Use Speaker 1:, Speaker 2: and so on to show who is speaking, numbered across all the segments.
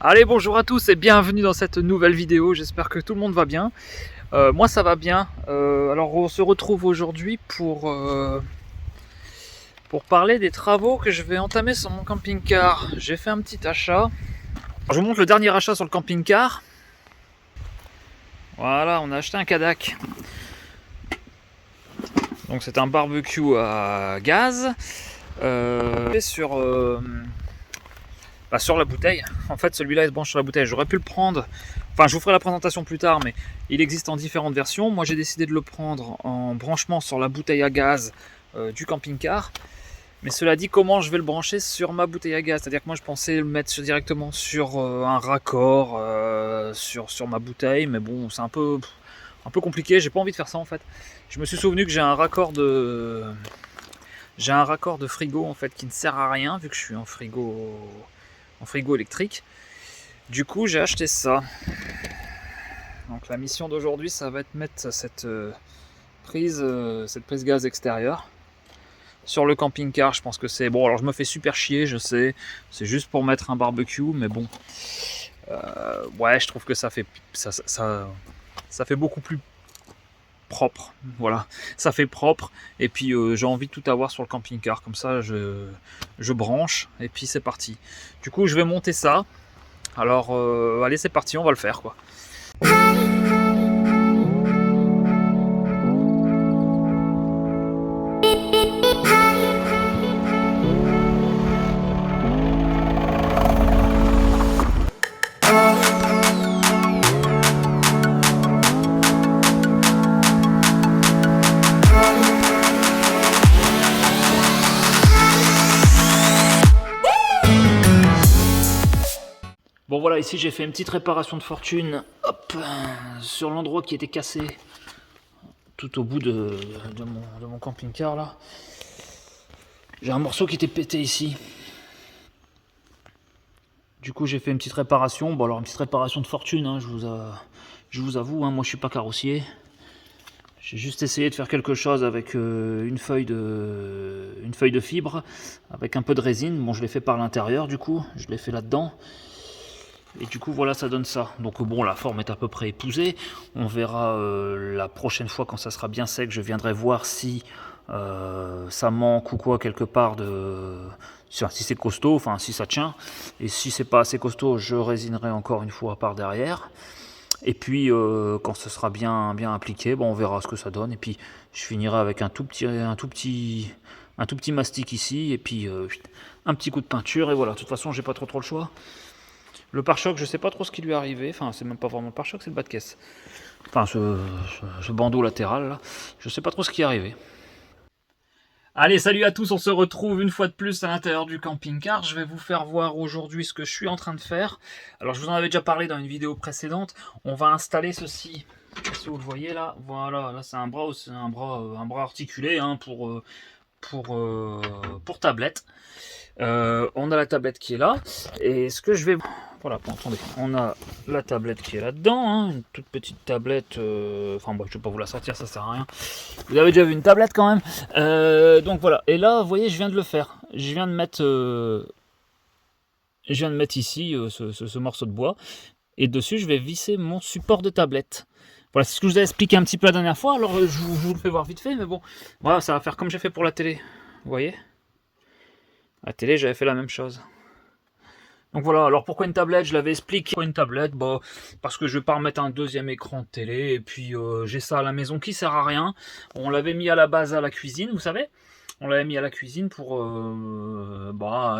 Speaker 1: Allez, bonjour à tous et bienvenue dans cette nouvelle vidéo, j'espère que tout le monde va bien. Moi ça va bien. Alors on se retrouve aujourd'hui pour parler des travaux que je vais entamer sur mon camping-car. J'ai fait un petit achat. Je vous montre le dernier achat sur le camping-car. Voilà, on a acheté un Kadak. Donc c'est un barbecue à gaz. Sur la bouteille. En fait, celui-là il se branche sur la bouteille. J'aurais pu le prendre. Enfin, je vous ferai la présentation plus tard, mais il existe en différentes versions. Moi, j'ai décidé de le prendre en branchement sur la bouteille à gaz du camping-car. Mais cela dit, comment je vais le brancher sur ma bouteille à gaz? C'est-à-dire que moi, je pensais le mettre directement sur un raccord sur ma bouteille, mais bon, c'est un peu compliqué. J'ai pas envie de faire ça en fait. Je me suis souvenu que j'ai un raccord de frigo en fait qui ne sert à rien vu que je suis en frigo électrique. Du coup, j'ai acheté ça. Donc la mission d'aujourd'hui, ça va être mettre cette prise gaz extérieure sur le camping-car. Je pense que c'est bon. Alors je me fais super chier, je sais. C'est juste pour mettre un barbecue, mais bon. Ouais, je trouve que ça fait beaucoup plus propre. Voilà, ça fait propre. Et puis j'ai envie de tout avoir sur le camping-car. Comme ça, je branche et puis c'est parti. Du coup, je vais monter ça. Alors, allez, c'est parti, on va le faire, quoi. Bon voilà, ici j'ai fait une petite réparation de fortune, hop, sur l'endroit qui était cassé, tout au bout de mon camping-car là. J'ai un morceau qui était pété ici. Du coup j'ai fait une petite réparation, bon alors une petite réparation de fortune, hein, je vous avoue, hein, moi je suis pas carrossier. J'ai juste essayé de faire quelque chose avec une feuille de fibre, avec un peu de résine. Bon, je l'ai fait par l'intérieur du coup, je l'ai fait là-dedans. Et du coup voilà, ça donne ça. Donc bon, la forme est à peu près épousée. On verra la prochaine fois quand ça sera bien sec. Je viendrai voir si ça manque ou quoi quelque part si c'est costaud, enfin si ça tient. Et si c'est pas assez costaud, je résinerai encore une fois par derrière. Et puis quand ce sera bien appliqué, bon, on verra ce que ça donne. Et puis je finirai avec un tout petit mastic ici. Et puis un petit coup de peinture. Et voilà, de toute façon j'ai pas trop le choix. Le pare-choc, je sais pas trop ce qui lui est arrivé. Enfin, c'est même pas vraiment le pare-choc, c'est le bas de caisse. Enfin, ce bandeau latéral, là. Je sais pas trop ce qui est arrivé. Allez, salut à tous, on se retrouve une fois de plus à l'intérieur du camping-car. Je vais vous faire voir aujourd'hui ce que je suis en train de faire. Alors, je vous en avais déjà parlé dans une vidéo précédente. On va installer ceci. Je sais pas si vous le voyez là. Voilà, là c'est un bras articulé hein, pour tablette. On a la tablette qui est là. Et ce que je vais... Voilà, bon, attendez, on a la tablette qui est là-dedans, hein, une toute petite tablette, enfin bon, je vais pas vous la sortir, ça sert à rien. Vous avez déjà vu une tablette quand même. Donc voilà, et là, vous voyez, je viens de le faire. Je viens de mettre ici ce morceau de bois, et dessus, je vais visser mon support de tablette. Voilà, c'est ce que je vous ai expliqué un petit peu la dernière fois, alors je vous le fais voir vite fait, mais bon, voilà, ça va faire comme j'ai fait pour la télé, vous voyez. À la télé, j'avais fait la même chose. Donc voilà, alors pourquoi une tablette? Je l'avais expliqué. Pourquoi une tablette? Bah, parce que je vais pas remettre un deuxième écran de télé, et puis j'ai ça à la maison qui sert à rien. On l'avait mis à la base à la cuisine, vous savez. On l'avait mis à la cuisine pour...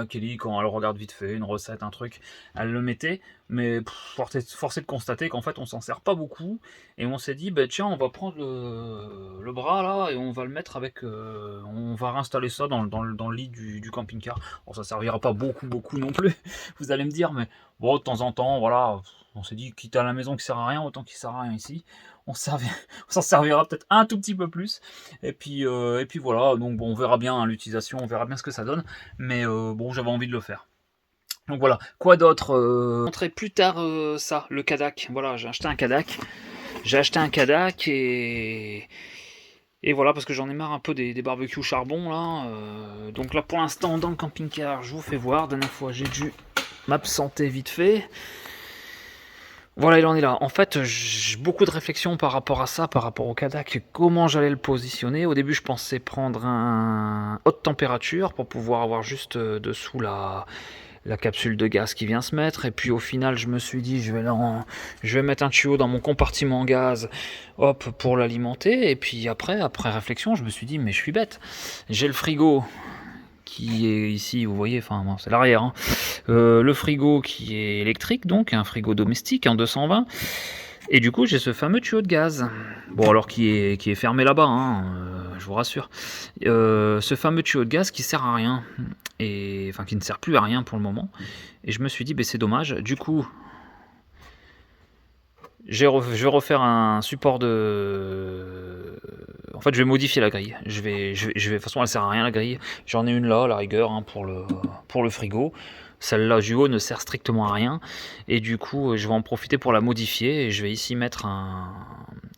Speaker 1: Kelly, quand elle regarde vite fait une recette, un truc, elle le mettait. Mais force est de constater qu'en fait, on s'en sert pas beaucoup. Et on s'est dit, bah, tiens, on va prendre le bras là et on va le mettre avec... on va réinstaller ça dans le lit du camping-car. Bon, ça servira pas beaucoup non plus, vous allez me dire. Mais bon, de temps en temps, voilà, on s'est dit, quitte à la maison qui sert à rien, autant qu'il sert à rien ici. On s'en servira peut-être un tout petit peu plus. Et puis voilà, donc bon, on verra bien hein, l'utilisation, on verra bien ce que ça donne. Mais bon, j'avais envie de le faire. Donc voilà, quoi d'autre montrer plus tard ça, le Kadak. Voilà, j'ai acheté un Kadak. Et voilà, parce que j'en ai marre un peu des barbecues charbon là. Donc là pour l'instant dans le camping-car, je vous fais voir. Dernière fois j'ai dû m'absenter vite fait. Voilà, il en est là. En fait, j'ai beaucoup de réflexions par rapport à ça, par rapport au Kadak, comment j'allais le positionner. Au début, je pensais prendre un haute température pour pouvoir avoir juste dessous la capsule de gaz qui vient se mettre. Et puis au final, je me suis dit, je vais mettre un tuyau dans mon compartiment gaz, hop, pour l'alimenter. Et puis après réflexion, je me suis dit, mais je suis bête. J'ai le frigo qui est ici, vous voyez, enfin bon, c'est l'arrière, hein. Le frigo qui est électrique, donc un frigo domestique en 220, et du coup j'ai ce fameux tuyau de gaz, bon alors qui est fermé là-bas, hein, je vous rassure, ce fameux tuyau de gaz qui sert à rien, et enfin qui ne sert plus à rien pour le moment, et je me suis dit, c'est dommage, du coup je vais refaire un support de... En fait, je vais modifier la grille. De toute façon, elle sert à rien la grille. J'en ai une là, à la rigueur, hein, pour le frigo. Celle-là du haut ne sert strictement à rien. Et du coup, je vais en profiter pour la modifier. Et je vais ici mettre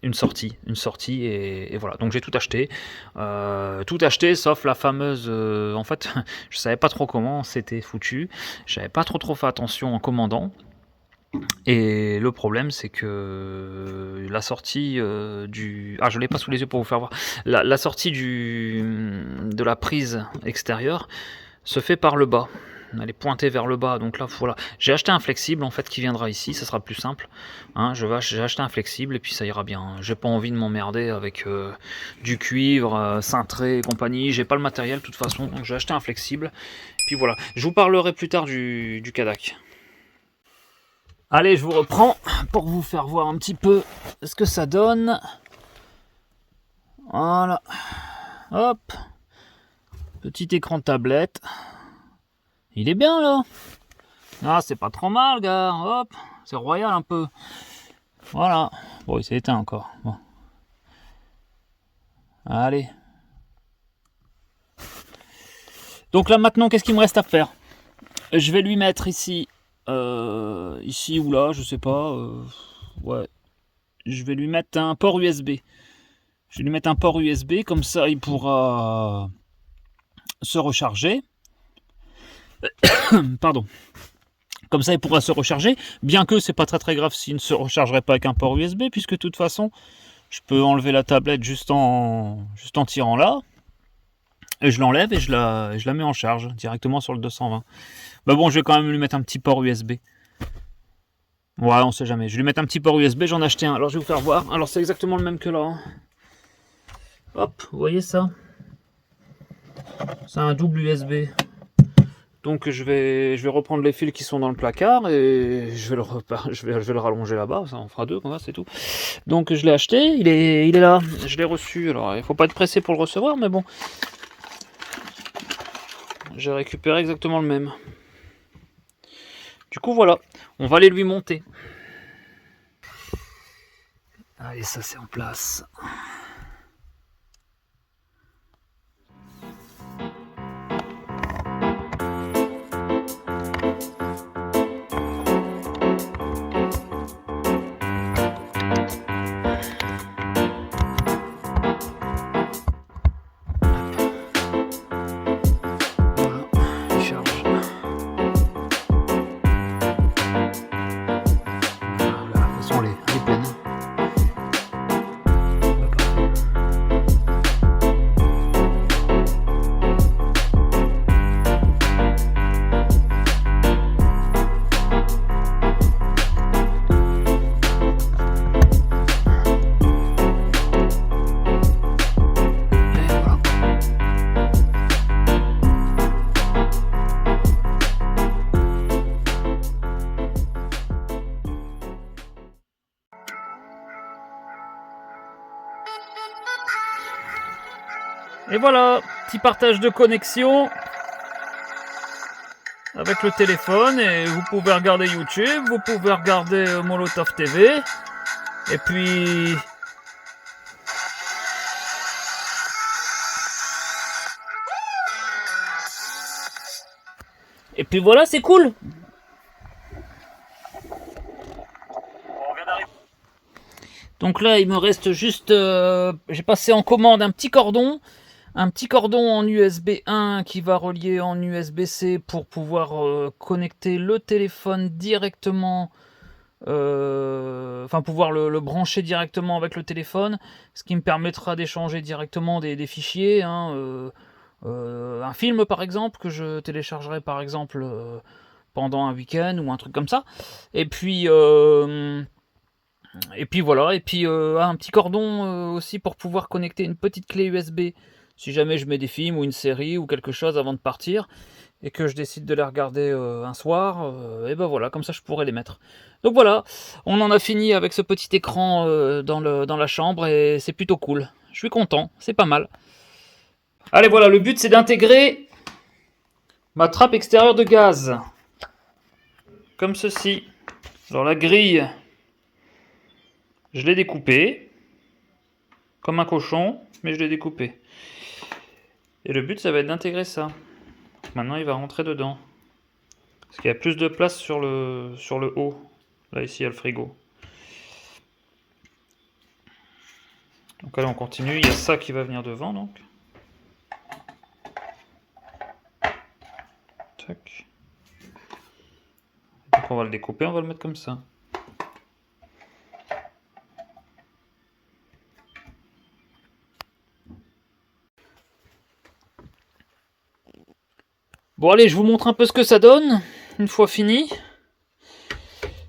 Speaker 1: une sortie. Et voilà. Donc j'ai tout acheté. Tout acheté, sauf la fameuse... en fait, je savais pas trop comment c'était foutu. J'avais pas trop fait attention en commandant. Et le problème, c'est que la sortie du... Ah, je l'ai pas sous les yeux pour vous faire voir. La sortie de la prise extérieure se fait par le bas. Elle est pointée vers le bas, donc là, voilà. J'ai acheté un flexible, en fait, qui viendra ici, ça sera plus simple. Hein, j'ai acheté un flexible, et puis ça ira bien. J'ai pas envie de m'emmerder avec du cuivre, cintré et compagnie. J'ai pas le matériel, de toute façon, donc j'ai acheté un flexible. Puis voilà. Je vous parlerai plus tard du Kadak. Allez, je vous reprends pour vous faire voir un petit peu ce que ça donne. Voilà. Hop. Petit écran de tablette. Il est bien là. Ah, c'est pas trop mal, gars. Hop. C'est royal un peu. Voilà. Bon, il s'est éteint encore. Bon. Allez. Donc là maintenant, qu'est-ce qu'il me reste à faire? Je vais lui mettre ici... ici ou là, je sais pas. Ouais. Je vais lui mettre un port USB. Je vais lui mettre un port USB, comme ça il pourra se recharger. Pardon. Comme ça il pourra se recharger, bien que c'est pas très grave s'il ne se rechargerait pas avec un port USB, puisque de toute façon, je peux enlever la tablette juste en tirant là. Et je l'enlève et je la mets en charge directement sur le 220. Bah bon, je vais quand même lui mettre un petit port USB. Ouais, on sait jamais. Je vais lui mettre un petit port USB, j'en ai acheté un. Alors je vais vous faire voir. Alors c'est exactement le même que là. Hein. Hop, vous voyez ça? C'est un double USB. Donc je vais reprendre les fils qui sont dans le placard et je vais le rallonger là-bas. Ça en fera deux, comme ça, c'est tout. Donc je l'ai acheté, il est là. Je l'ai reçu. Alors il faut pas être pressé pour le recevoir, mais bon. J'ai récupéré exactement le même. Du coup voilà, on va aller lui monter. Allez, ça c'est en place. Et voilà, petit partage de connexion avec le téléphone et vous pouvez regarder YouTube, vous pouvez regarder Molotov TV et puis voilà, c'est cool. Donc là il me reste juste j'ai passé en commande un petit cordon Un petit cordon en USB 1 qui va relier en USB-C pour pouvoir connecter le téléphone directement, enfin pouvoir le brancher directement avec le téléphone, ce qui me permettra d'échanger directement des fichiers, hein, un film par exemple, que je téléchargerai par exemple pendant un week-end ou un truc comme ça. Et puis voilà, et puis un petit cordon aussi pour pouvoir connecter une petite clé USB si jamais je mets des films ou une série ou quelque chose avant de partir et que je décide de les regarder un soir, et ben voilà, comme ça je pourrais les mettre. Donc voilà, on en a fini avec ce petit écran dans la chambre et c'est plutôt cool. Je suis content, c'est pas mal. Allez voilà, le but c'est d'intégrer ma trappe extérieure de gaz. Comme ceci. Alors la grille, je l'ai découpée, comme un cochon, mais je l'ai découpée. Et le but, ça va être d'intégrer ça. Maintenant, il va rentrer dedans. Parce qu'il y a plus de place sur le haut. Là, ici, il y a le frigo. Donc allez, on continue. Il y a ça qui va venir devant, donc. Tac. Donc on va le découper, on va le mettre comme ça. Bon allez, je vous montre un peu ce que ça donne, une fois fini.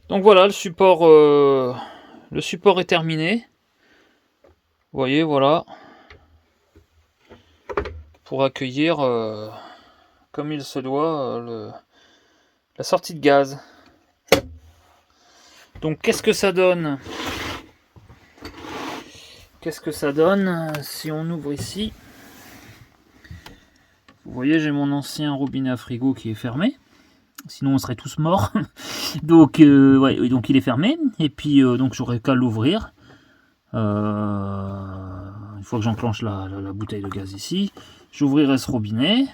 Speaker 1: Donc voilà, le support est terminé. Vous voyez, voilà. Pour accueillir, comme il se doit, la sortie de gaz. Donc qu'est-ce que ça donne? Qu'est-ce que ça donne si on ouvre ici? Vous voyez, j'ai mon ancien robinet à frigo qui est fermé. Sinon, on serait tous morts. Donc, ouais, donc il est fermé. Et puis, donc j'aurais qu'à l'ouvrir. Une fois que j'enclenche la bouteille de gaz ici, j'ouvrirai ce robinet.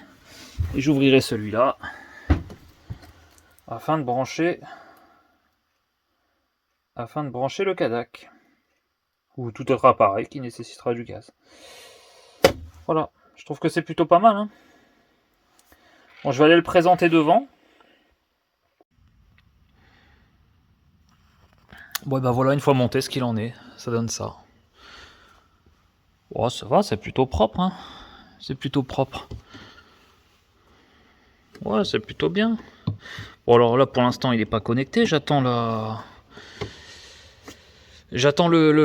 Speaker 1: Et j'ouvrirai celui-là. Afin de brancher le Cadac. Ou tout autre appareil qui nécessitera du gaz. Voilà. Je trouve que c'est plutôt pas mal, hein. Bon, je vais aller le présenter devant. Bon, et ben voilà, une fois monté, ce qu'il en est. Ça donne ça. Oh, ça va, c'est plutôt propre, hein. C'est plutôt propre. Ouais, c'est plutôt bien. Bon, alors là, pour l'instant, il n'est pas connecté. J'attends le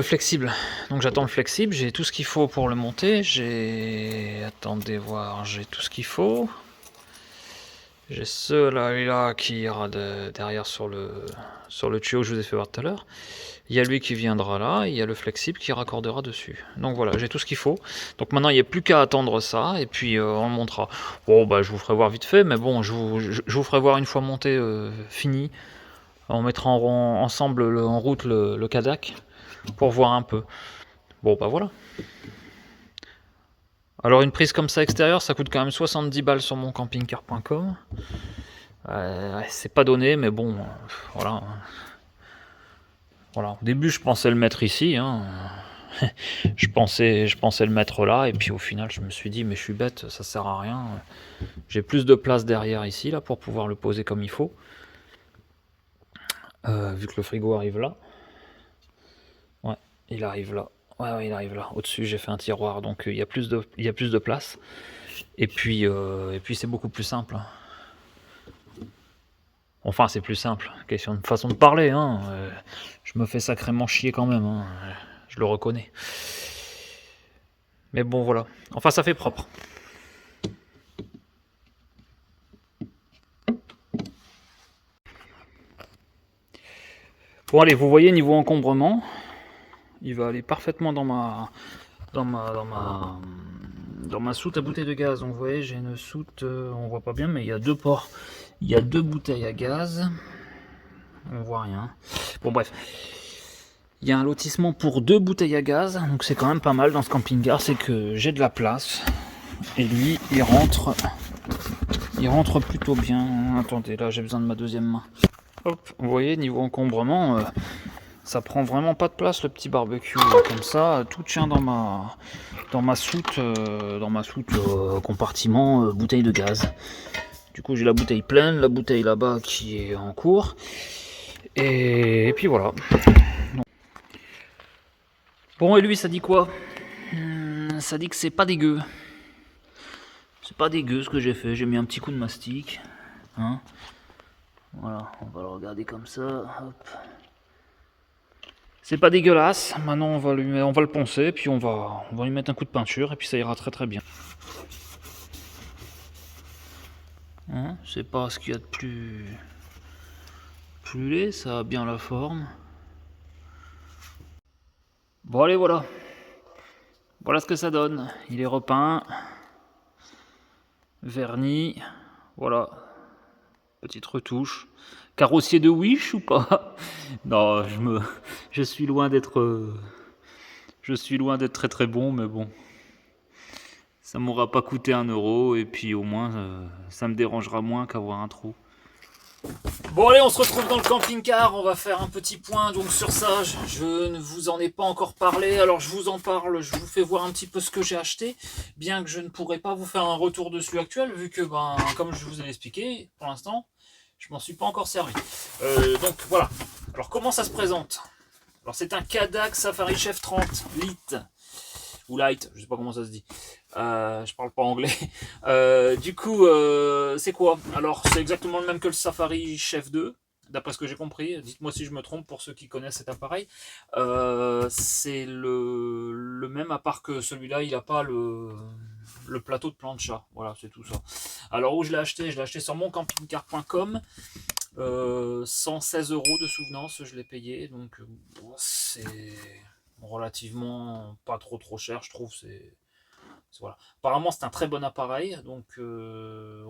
Speaker 1: flexible. Donc j'attends le flexible. J'ai tout ce qu'il faut pour le monter. Attendez voir, j'ai tout ce qu'il faut. J'ai celui-là qui ira derrière sur le tuyau que je vous ai fait voir tout à l'heure. Il y a lui qui viendra là, il y a le flexible qui raccordera dessus. Donc voilà, j'ai tout ce qu'il faut. Donc maintenant, il n'y a plus qu'à attendre ça, et puis on le montera. Bon, bah je vous ferai voir vite fait, mais bon, je vous ferai voir une fois monté, fini. On mettra ensemble en route le Cadac, pour voir un peu. Bon, bah voilà. Alors une prise comme ça extérieure, ça coûte quand même 70 balles sur mon campingcar.com. C'est pas donné, mais bon, voilà. Voilà. Au début, je pensais le mettre ici, hein. je pensais le mettre là, et puis au final, je me suis dit, mais je suis bête, ça sert à rien. J'ai plus de place derrière ici, là, pour pouvoir le poser comme il faut. Vu que le frigo arrive là. Ouais, il arrive là. Ouais, il arrive là. Au-dessus, j'ai fait un tiroir, donc il y a plus de place. Et puis c'est beaucoup plus simple. Enfin, c'est plus simple. Question de façon de parler, hein. Je me fais sacrément chier quand même, hein. Je le reconnais. Mais bon, voilà. Enfin, ça fait propre. Bon, allez, vous voyez, niveau encombrement, il va aller parfaitement dans ma soute à bouteille de gaz. Donc vous voyez, j'ai une soute, on voit pas bien, mais il y a deux ports. Il y a deux bouteilles à gaz. On voit rien. Bon bref. Il y a un lotissement pour deux bouteilles à gaz. Donc c'est quand même pas mal dans ce camping-car. C'est que j'ai de la place. Et lui, il rentre plutôt bien. Attendez, là j'ai besoin de ma deuxième main. Hop, vous voyez, niveau encombrement, Ça prend vraiment pas de place le petit barbecue. Comme ça, tout tient dans ma soute, compartiment bouteille de gaz. Du coup, j'ai la bouteille pleine, la bouteille là-bas qui est en cours. Et puis voilà. Bon, et lui, ça dit quoi? Ça dit que c'est pas dégueu. C'est pas dégueu ce que j'ai fait. J'ai mis un petit coup de mastic. Hein, voilà, on va le regarder comme ça. Hop. C'est pas dégueulasse. Maintenant, on va le poncer, puis on va lui mettre un coup de peinture, et puis ça ira très très bien. Hein, c'est pas ce qu'il y a de plus laid, ça a bien la forme. Bon, allez, voilà. Voilà ce que ça donne. Il est repeint, verni, voilà. Petite retouche. Carrossier de Wish ou pas? Non, je suis loin d'être très très bon, mais bon. Ça m'aura pas coûté 1 euro, et puis au moins ça me dérangera moins qu'avoir un trou. Bon, allez, on se retrouve dans le camping-car. On va faire un petit point donc sur ça. Je ne vous en ai pas encore parlé. Alors je vous en parle, je vous fais voir un petit peu ce que j'ai acheté, bien que je ne pourrai pas vous faire un retour dessus actuel, vu que comme je vous ai expliqué, pour l'instant, je m'en suis pas encore servi. Donc voilà. Alors comment ça se présente? Alors c'est un Kadak Safari Chef 30 Lite ou Light, je sais pas comment ça se dit. Je parle pas anglais. Du coup, c'est quoi? Alors c'est exactement le même que le Safari Chef 2, d'après ce que j'ai compris. Dites-moi si je me trompe pour ceux qui connaissent cet appareil. C'est le même, à part que celui-là, il n'a pas le plateau de plancha. Voilà, c'est tout ça. Alors où je l'ai acheté? Je l'ai acheté sur moncampingcar.com. 116 euros de souvenance, je l'ai payé. Donc c'est relativement pas trop cher, je trouve. Voilà. Apparemment, c'est un très bon appareil, donc je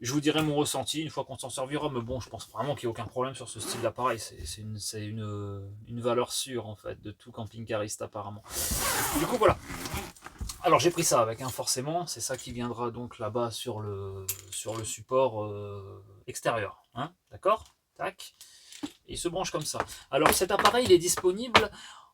Speaker 1: vous dirai mon ressenti une fois qu'on s'en servira, mais bon, je pense vraiment qu'il n'y a aucun problème sur ce style d'appareil. C'est une valeur sûre, en fait, de tout camping-cariste, apparemment. Du coup, voilà. Alors, j'ai pris ça avec, forcément. C'est ça qui viendra donc là-bas sur le support extérieur. Hein, d'accord? Tac. Et il se branche comme ça. Alors, cet appareil, il est disponible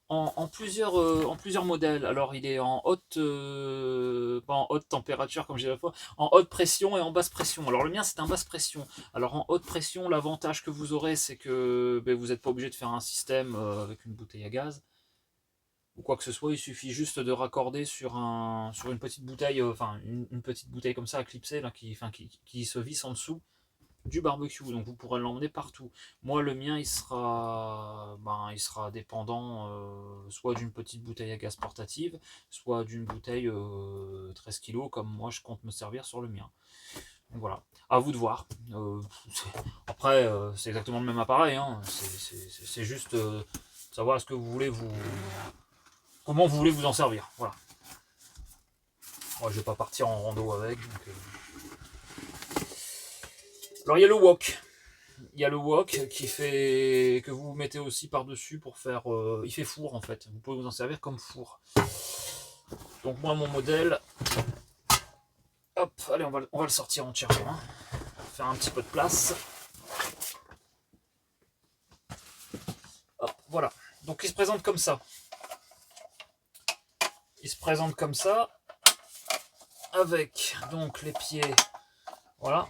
Speaker 1: en plusieurs modèles. Alors il est en pas en haute température comme j'ai la fois, en haute pression et en basse pression. Alors le mien c'est un basse pression. Alors en haute pression, l'avantage que vous aurez, c'est que vous n'êtes pas obligé de faire un système avec une bouteille à gaz ou quoi que ce soit. Il suffit juste de raccorder sur une petite bouteille, une petite bouteille comme ça à clipser là, qui se visse en dessous du barbecue, donc vous pourrez l'emmener partout. Moi le mien il sera dépendant soit d'une petite bouteille à gaz portative, soit d'une bouteille 13 kg comme moi je compte me servir sur le mien. Donc voilà, à vous de voir. Après c'est exactement le même appareil, hein. C'est juste savoir ce que vous voulez comment vous voulez vous en servir. Voilà. Moi je vais pas partir en rando avec. Alors il y a le wok. Il y a le wok que vous mettez aussi par-dessus pour faire... il fait four en fait. Vous pouvez vous en servir comme four. Donc moi mon modèle... Hop, allez on va le sortir entièrement. Hein. Faire un petit peu de place. Hop, voilà. Donc il se présente comme ça. Il se présente comme ça. Avec donc les pieds... Voilà.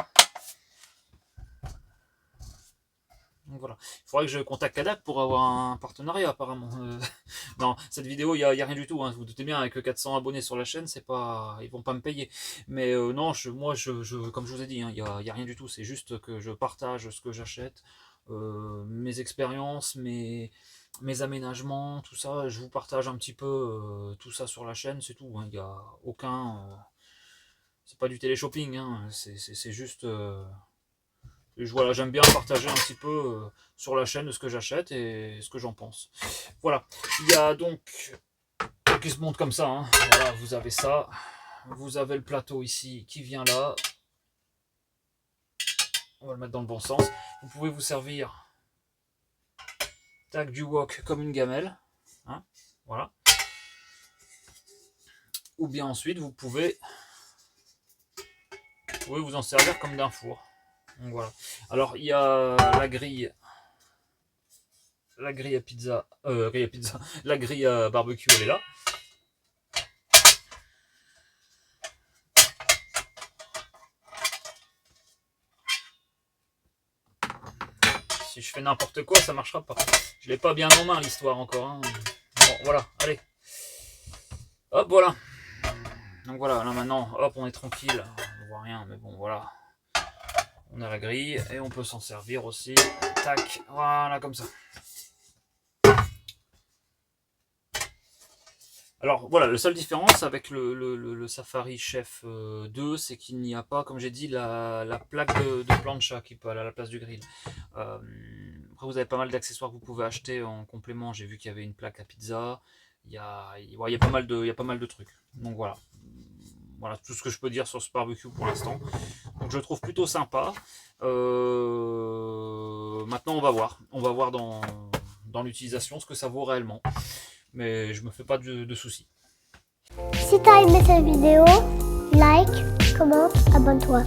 Speaker 1: Donc voilà. Il faudrait que je contacte Kadak pour avoir un partenariat apparemment. Non, cette vidéo, il n'y a rien du tout. Hein. Vous, vous doutez bien, avec 400 abonnés sur la chaîne, c'est pas, ils vont pas me payer. Mais non, comme je vous ai dit, hein, il n'y a rien du tout. C'est juste que je partage ce que j'achète, mes expériences, mes aménagements, tout ça. Je vous partage un petit peu tout ça sur la chaîne, c'est tout. Hein. Il n'y a aucun... c'est pas du télé-shopping, hein. C'est juste... voilà, j'aime bien partager un petit peu sur la chaîne ce que j'achète et ce que j'en pense. Voilà, il y a donc qui se monte comme ça. Hein. Voilà, vous avez ça. Vous avez le plateau ici qui vient là. On va le mettre dans le bon sens. Vous pouvez vous servir du wok comme une gamelle. Hein, voilà. Ou bien ensuite, vous pouvez vous en servir comme d'un four. Donc voilà. Alors, il y a la grille la grille à pizza, la grille à barbecue, elle est là. Si je fais n'importe quoi, ça marchera pas. Je l'ai pas bien en main l'histoire encore. Hein. Bon, voilà, allez. Hop, voilà. Donc voilà, là maintenant, hop, on est tranquille. On voit rien, mais bon, voilà. On a la grille et on peut s'en servir aussi. Tac, voilà, comme ça. Alors voilà, la seule différence avec le Safari Chef 2, c'est qu'il n'y a pas, comme j'ai dit, la plaque de plancha qui peut aller à la place du grill. Après, vous avez pas mal d'accessoires que vous pouvez acheter en complément. J'ai vu qu'il y avait une plaque à pizza. Il y a pas mal de trucs. Donc voilà. Voilà tout ce que je peux dire sur ce barbecue pour l'instant. Donc je le trouve plutôt sympa. Maintenant, on va voir. On va voir dans l'utilisation ce que ça vaut réellement. Mais je me fais pas de soucis.
Speaker 2: Si t'as aimé cette vidéo, like, commente, abonne-toi.